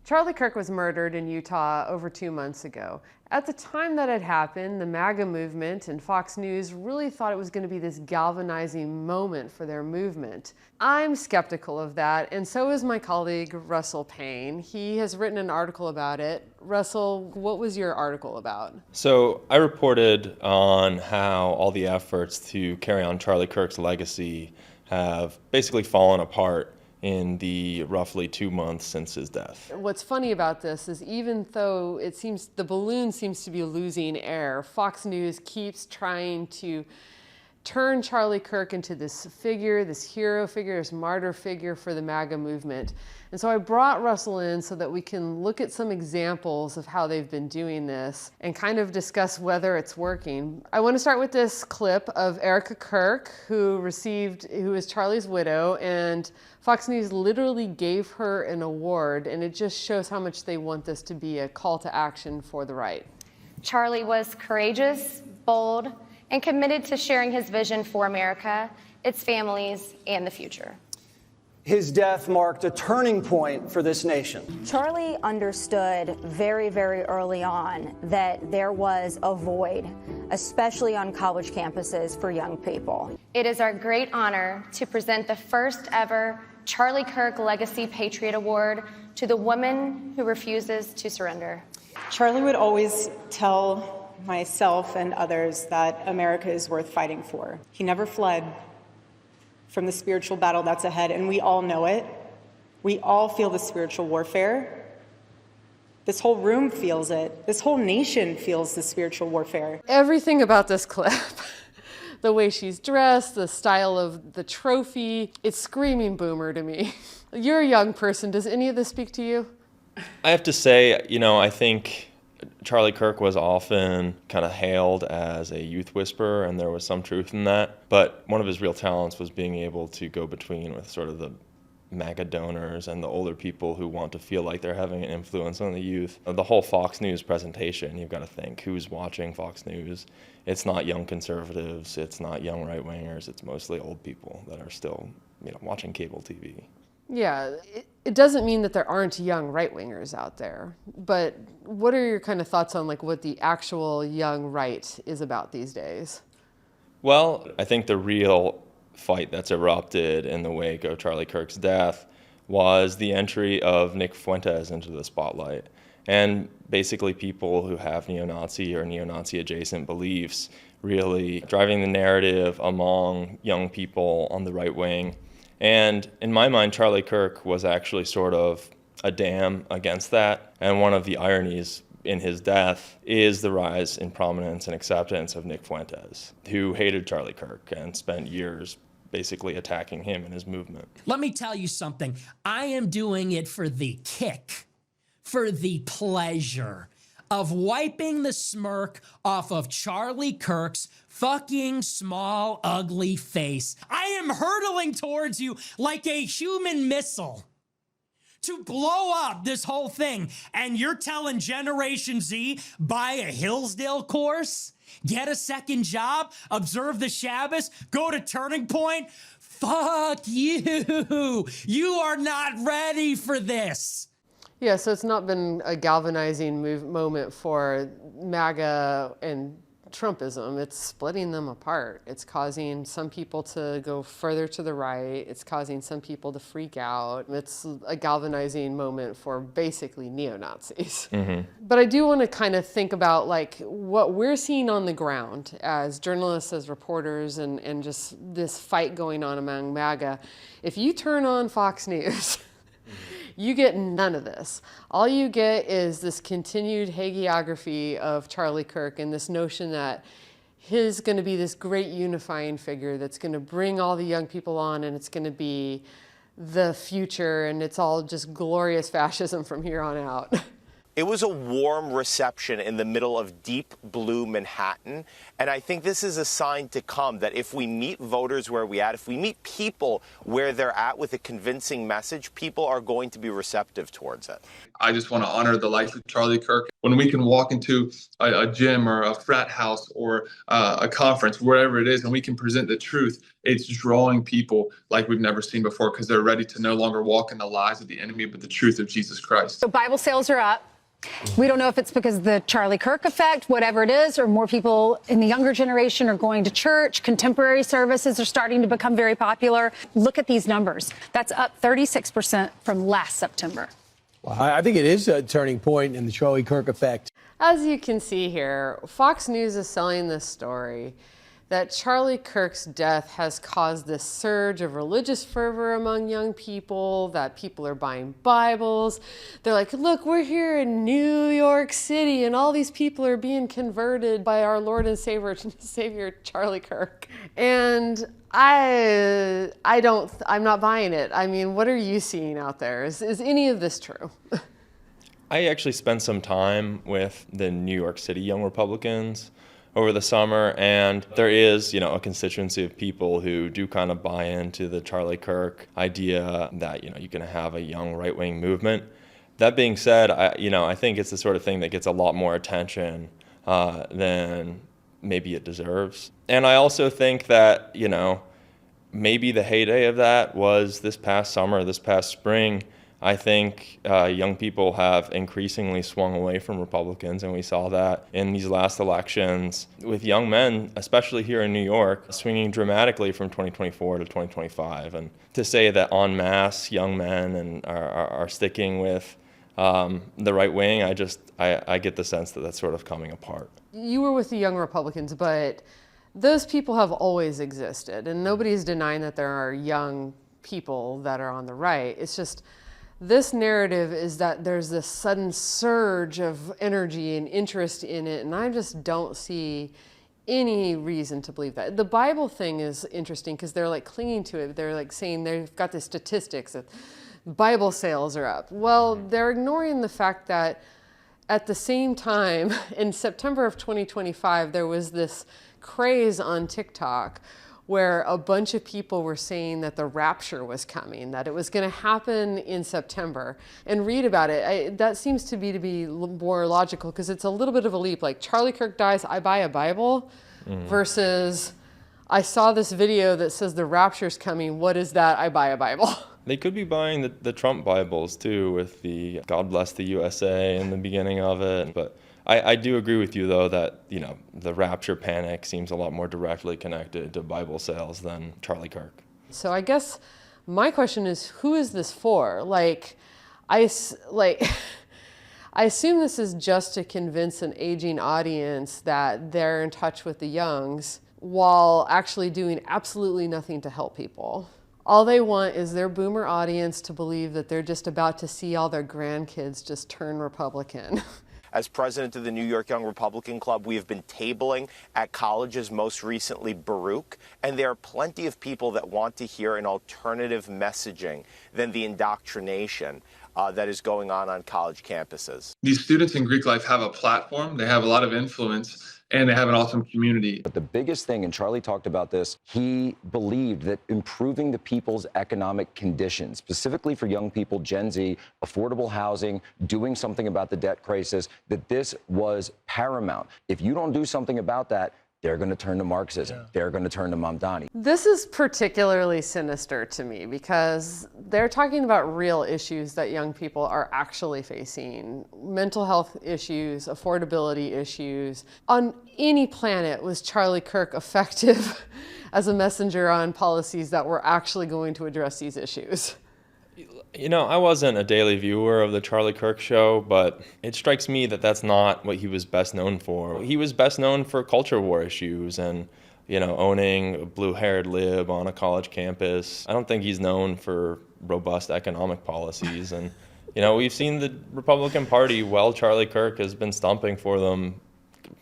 Charlie Kirk was murdered in Utah over 2 months ago. At the time that had happened, the MAGA movement and Fox News really thought it was going to be this galvanizing moment for their movement. I'm skeptical of that, and so is my colleague Russell Payne. He has written an article about it. Russell, what was your article about? So I reported on how all the efforts to carry on Charlie Kirk's legacy have basically fallen apart in the roughly 2 months since his death. What's funny about this is even though it seems the balloon seems to be losing air, Fox News keeps trying to turn Charlie Kirk into this figure, this hero figure, this martyr figure for the MAGA movement. And so I brought Russell in so that we can look at some examples of how they've been doing this and kind of discuss whether it's working. I want to start with this clip of Erica Kirk, who is Charlie's widow, and Fox News literally gave her an award, and it just shows how much they want this to be a call to action for the right. Charlie was courageous, bold, and committed to sharing his vision for America, its families, and the future. His death marked a turning point for this nation. Charlie understood very, very early on that there was a void, especially on college campuses for young people. It is our great honor to present the first ever Charlie Kirk Legacy Patriot Award to the woman who refuses to surrender. Charlie would always tell myself and others that America is worth fighting for. He never fled from the spiritual battle that's ahead, and we all know it. We all feel the spiritual warfare. This whole room feels it. This whole nation feels the spiritual warfare. Everything about this clip, the way she's dressed, the style of the trophy, it's screaming boomer to me. You're a young person. Does any of this speak to you? I have to say, I think Charlie Kirk was often kind of hailed as a youth whisperer, and there was some truth in that. But one of his real talents was being able to go between with sort of the MAGA donors and the older people who want to feel like they're having an influence on the youth. The whole Fox News presentation, you've got to think, who's watching Fox News? It's not young conservatives, it's not young right-wingers, it's mostly old people that are still, watching cable TV. Yeah, it doesn't mean that there aren't young right-wingers out there, but what are your kind of thoughts on what the actual young right is about these days? Well, I think the real fight that's erupted in the wake of Charlie Kirk's death was the entry of Nick Fuentes into the spotlight. And basically people who have neo-Nazi or neo-Nazi adjacent beliefs really driving the narrative among young people on the right wing. And in my mind, Charlie Kirk was actually sort of a dam against that. And one of the ironies in his death is the rise in prominence and acceptance of Nick Fuentes, who hated Charlie Kirk and spent years basically attacking him and his movement. Let me tell you something. I am doing it for the kick, for the pleasure of wiping the smirk off of Charlie Kirk's fucking small, ugly face. I am hurtling towards you like a human missile to blow up this whole thing. And you're telling Generation Z, buy a Hillsdale course, get a second job, observe the Shabbos, go to Turning Point? Fuck you. You are not ready for this. Yeah, so it's not been a galvanizing moment for MAGA and Trumpism. It's splitting them apart. It's causing some people to go further to the right. It's causing some people to freak out. It's a galvanizing moment for basically neo-Nazis. Mm-hmm. But I do want to kind of think about what we're seeing on the ground as journalists, as reporters, and just this fight going on among MAGA. If you turn on Fox News, you get none of this. All you get is this continued hagiography of Charlie Kirk and this notion that he's going to be this great unifying figure that's going to bring all the young people on, and it's going to be the future, and it's all just glorious fascism from here on out. It was a warm reception in the middle of deep blue Manhattan. And I think this is a sign to come that if we meet voters where we're at, if we meet people where they're at with a convincing message, people are going to be receptive towards it. I just want to honor the life of Charlie Kirk. when we can walk into a gym or a frat house or a conference, wherever it is, and we can present the truth, it's drawing people like we've never seen before because they're ready to no longer walk in the lies of the enemy, but the truth of Jesus Christ. So Bible sales are up. We don't know if it's because of the Charlie Kirk effect, whatever it is, or more people in the younger generation are going to church. Contemporary services are starting to become very popular. Look at these numbers. That's up 36% from last September. Well, I think it is a turning point in the Charlie Kirk effect. As you can see here, Fox News is selling this story that Charlie Kirk's death has caused this surge of religious fervor among young people, that people are buying Bibles. They're like, look, we're here in New York City and all these people are being converted by our Lord and Savior Charlie Kirk. And I'm not buying it. I mean, what are you seeing out there? Is any of this true? I actually spent some time with the New York City Young Republicans over the summer, and there is, a constituency of people who do kind of buy into the Charlie Kirk idea that, you can have a young right-wing movement. That being said, I think it's the sort of thing that gets a lot more attention than maybe it deserves. And I also think that, maybe the heyday of that was this past summer, this past spring. I think young people have increasingly swung away from Republicans, and we saw that in these last elections with young men, especially here in New York, swinging dramatically from 2024 to 2025. And to say that en masse young men are sticking with the right wing, I get the sense that that's sort of coming apart. You were with the Young Republicans, but those people have always existed, and nobody's denying that there are young people that are on the right. It's just this narrative is that there's this sudden surge of energy and interest in it, and I just don't see any reason to believe that. The Bible thing is interesting because they're like clinging to it. They're like saying they've got the statistics that Bible sales are up. Well, they're ignoring the fact that at the same time, in September of 2025, there was this craze on TikTok where a bunch of people were saying that the rapture was coming, that it was going to happen in September. And read about it. That seems to be more logical because it's a little bit of a leap. Like Charlie Kirk dies, I buy a Bible, versus I saw this video that says the rapture's coming. What is that? I buy a Bible. They could be buying the Trump Bibles too, with the God Bless the USA in the beginning of it. But I do agree with you, though, that the rapture panic seems a lot more directly connected to Bible sales than Charlie Kirk. So I guess my question is, who is this for? I assume this is just to convince an aging audience that they're in touch with the youngs while actually doing absolutely nothing to help people. All they want is their boomer audience to believe that they're just about to see all their grandkids just turn Republican. As president of the New York Young Republican Club, we have been tabling at colleges, most recently Baruch, and there are plenty of people that want to hear an alternative messaging than the indoctrination that is going on college campuses. These students in Greek life have a platform, they have a lot of influence, and they have an awesome community. But the biggest thing, and Charlie talked about this, he believed that improving the people's economic conditions, specifically for young people, Gen Z, affordable housing, doing something about the debt crisis, that this was paramount. If you don't do something about that, they're going to turn to Marxism. They're going to turn to Mamdani. This is particularly sinister to me because they're talking about real issues that young people are actually facing. Mental health issues, affordability issues. On any planet was Charlie Kirk effective as a messenger on policies that were actually going to address these issues? I wasn't a daily viewer of the Charlie Kirk show, but it strikes me that that's not what he was best known for. He was best known for culture war issues and, owning a blue-haired lib on a college campus. I don't think he's known for robust economic policies. And, we've seen the Republican Party, while Charlie Kirk has been stumping for them,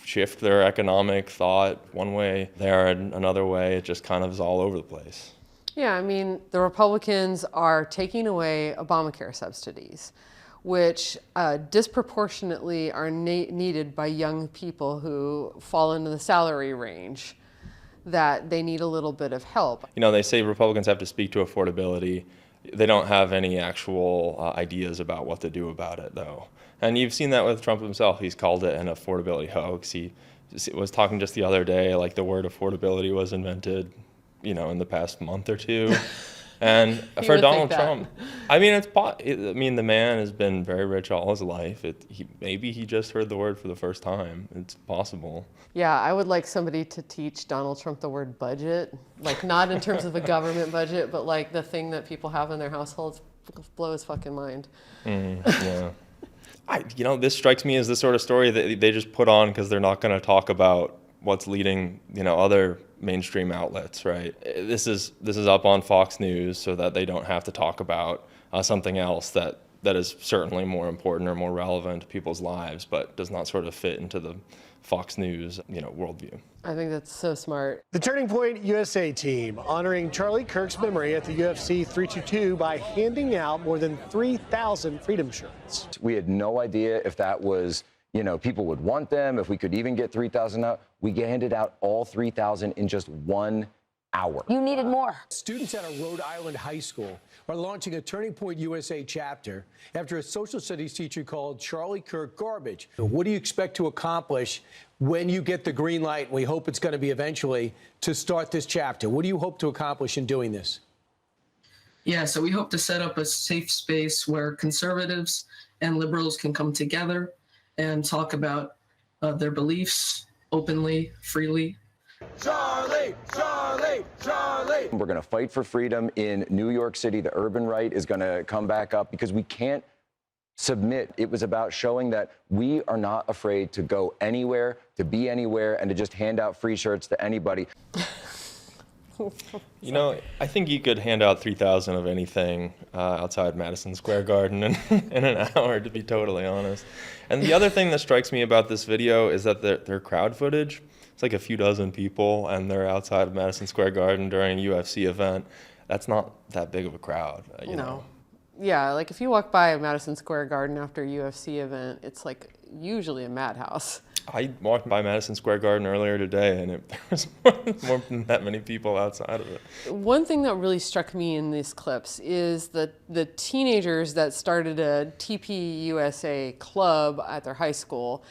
shift their economic thought one way there and another way. It just kind of is all over the place. Yeah, I mean, the Republicans are taking away Obamacare subsidies, which disproportionately are needed by young people who fall into the salary range, that they need a little bit of help. They say Republicans have to speak to affordability. They don't have any actual ideas about what to do about it, though. And you've seen that with Trump himself. He's called it an affordability hoax. He was talking just the other day, like the word affordability was invented, in the past month or two. And for Donald Trump, I mean, the man has been very rich all his life. Maybe he just heard the word for the first time. It's possible. Yeah, I would like somebody to teach Donald Trump the word budget, like not in terms of a government budget, but like the thing that people have in their households. Blow his fucking mind. Yeah. This strikes me as the sort of story that they just put on because they're not going to talk about what's leading, other mainstream outlets, right? This is up on Fox News so that they don't have to talk about something else that is certainly more important or more relevant to people's lives, but does not sort of fit into the Fox News, worldview. I think that's so smart. The Turning Point USA team honoring Charlie Kirk's memory at the UFC 322 by handing out more than 3,000 Freedom shirts. We had no idea if that was, people would want them, if we could even get 3,000 out. We handed out all 3,000 in just 1 hour. You needed more. Students at a Rhode Island high school are launching a Turning Point USA chapter after a social studies teacher called Charlie Kirk garbage. What do you expect to accomplish when you get the green light? We hope it's going to be eventually to start this chapter. What do you hope to accomplish in doing this? Yeah, so we hope to set up a safe space where conservatives and liberals can come together and talk about their beliefs openly, freely. Charlie, Charlie, Charlie. We're going to fight for freedom in New York City. The urban right is going to come back up because we can't submit. It was about showing that we are not afraid to go anywhere, to be anywhere, and to just hand out free shirts to anybody. I think you could hand out 3,000 of anything outside Madison Square Garden in an hour, to be totally honest. And the other thing that strikes me about this video is that their crowd footage, it's like a few dozen people, and they're outside of Madison Square Garden during a UFC event. That's not that big of a crowd, you know. Yeah, like if you walk by Madison Square Garden after a UFC event, it's like usually a madhouse. I walked by Madison Square Garden earlier today, and there was more than that many people outside of it. One thing that really struck me in these clips is the teenagers that started a TPUSA club at their high school,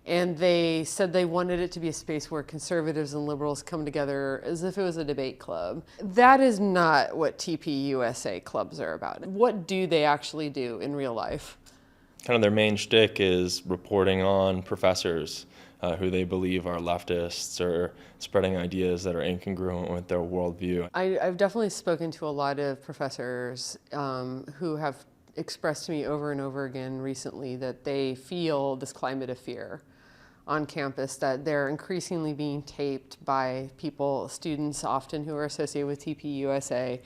and they said they wanted it to be a space where conservatives and liberals come together as if it was a debate club. That is not what TPUSA clubs are about. What do they actually do in real life? Kind of their main shtick is reporting on professors who they believe are leftists or spreading ideas that are incongruent with their worldview. I've definitely spoken to a lot of professors who have expressed to me over and over again recently that they feel this climate of fear on campus, that they're increasingly being taped by students often who are associated with TPUSA,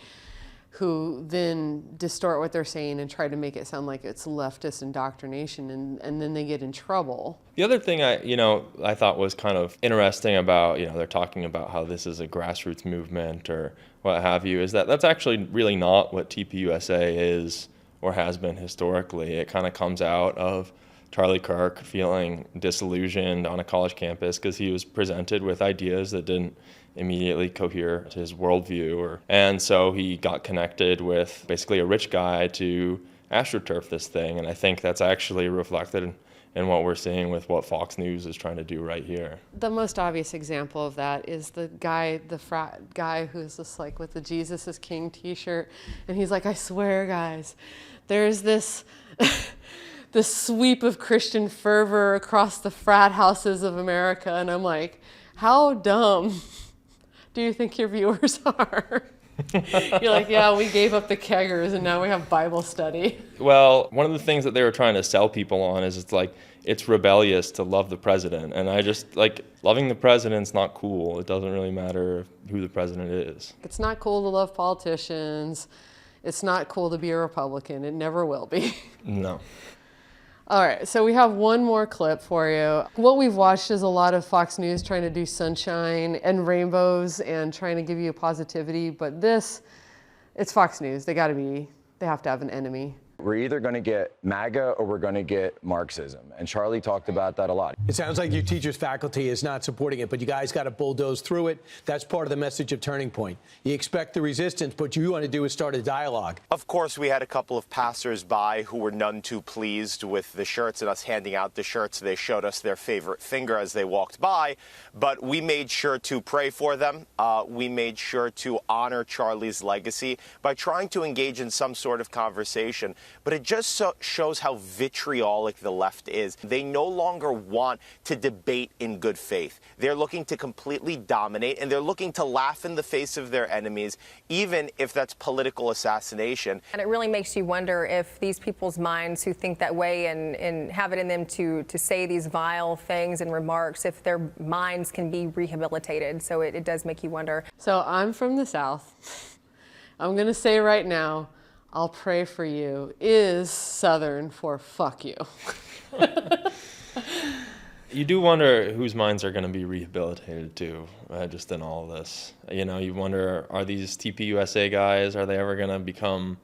who then distort what they're saying and try to make it sound like it's leftist indoctrination, and then they get in trouble. The other thing I thought was kind of interesting about, they're talking about how this is a grassroots movement or what have you, is that that's actually really not what TPUSA is or has been historically. It kind of comes out of Charlie Kirk feeling disillusioned on a college campus because he was presented with ideas that didn't immediately cohere to his worldview. And so he got connected with basically a rich guy to astroturf this thing. And I think that's actually reflected in what we're seeing with what Fox News is trying to do right here. The most obvious example of that is the frat guy who's just like with the Jesus is King t-shirt. And he's like, I swear, guys, there's this this sweep of Christian fervor across the frat houses of America. And I'm like, how dumb do you think your viewers are? You're like, yeah, we gave up the keggers and now we have Bible study. Well, one of the things that they were trying to sell people on is it's rebellious to love the president. And I just, loving the president's not cool. It doesn't really matter who the president is. It's not cool to love politicians. It's not cool to be a Republican. It never will be. No. All right, so we have one more clip for you. What we've watched is a lot of Fox News trying to do sunshine and rainbows and trying to give you positivity, but it's Fox News. They have to have an enemy. We're either going to get MAGA or we're going to get Marxism. And Charlie talked about that a lot. It sounds like your teachers' faculty is not supporting it, but you guys got to bulldoze through it. That's part of the message of Turning Point. You expect the resistance, but what you want to do is start a dialogue. Of course, we had a couple of passers-by who were none too pleased with the shirts and us handing out the shirts. They showed us their favorite finger as they walked by, but we made sure to pray for them. We made sure to honor Charlie's legacy by trying to engage in some sort of conversation. But it just shows how vitriolic the left is. They no longer want to debate in good faith. They're looking to completely dominate, and they're looking to laugh in the face of their enemies, even if that's political assassination. And it really makes you wonder if these people's minds who think that way and have it in them to say these vile things and remarks, if their minds can be rehabilitated. So it does make you wonder. So I'm from the South. I'm going to say right now, I'll pray for you is Southern for fuck you. You do wonder whose minds are going to be rehabilitated too, just in all of this. You know, you wonder, are these TPUSA guys, are they ever going to become,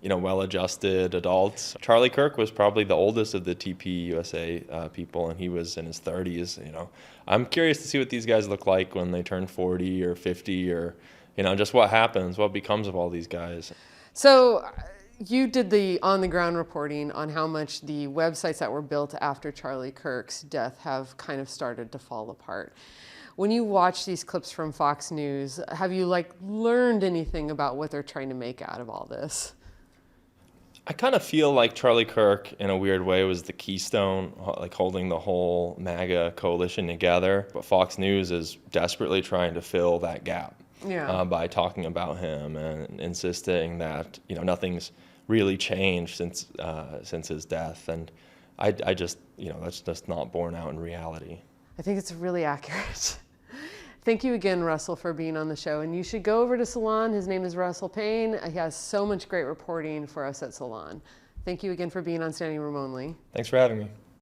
you know, well-adjusted adults? Charlie Kirk was probably the oldest of the TPUSA people, and he was in his 30s, you know. I'm curious to see what these guys look like when they turn 40 or 50 or, you know, just what happens, what becomes of all these guys. So you did the on-the-ground reporting on how much the websites that were built after Charlie Kirk's death have kind of started to fall apart. When you watch these clips from Fox News, have you learned anything about what they're trying to make out of all this? I kind of feel like Charlie Kirk, in a weird way, was the keystone, like holding the whole MAGA coalition together. But Fox News is desperately trying to fill that gap. Yeah. By talking about him and insisting that, you know, nothing's really changed since his death, and I just, you know, that's just not borne out in reality. I think it's really accurate. Thank you again, Russell, for being on the show, and you should go over to Salon. His name is Russell Payne. He has so much great reporting for us at Salon. Thank you again for being on Standing Room Only. Thanks for having me.